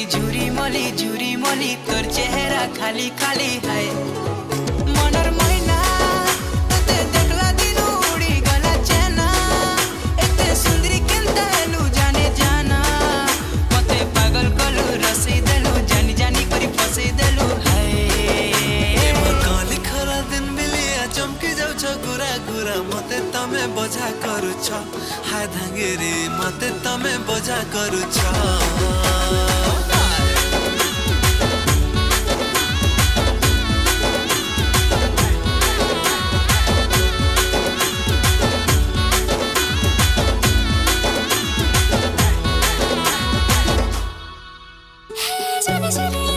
झुरी मोली तोर चेहरा खाली खाली है मनर मैना तते देखला दिनु उड़ी गला चेना एते सुंदरी केनता हेलु जाने जाना मते पागल कलु रसी देलु जानी जानी करी फसी देलु है मोर काली खरा दिन मिलिया चमकी जाउ छ गुरा गुरा मते तमे बजा करू छ हाय धांगेरी मते तमे बजा करू छ जाने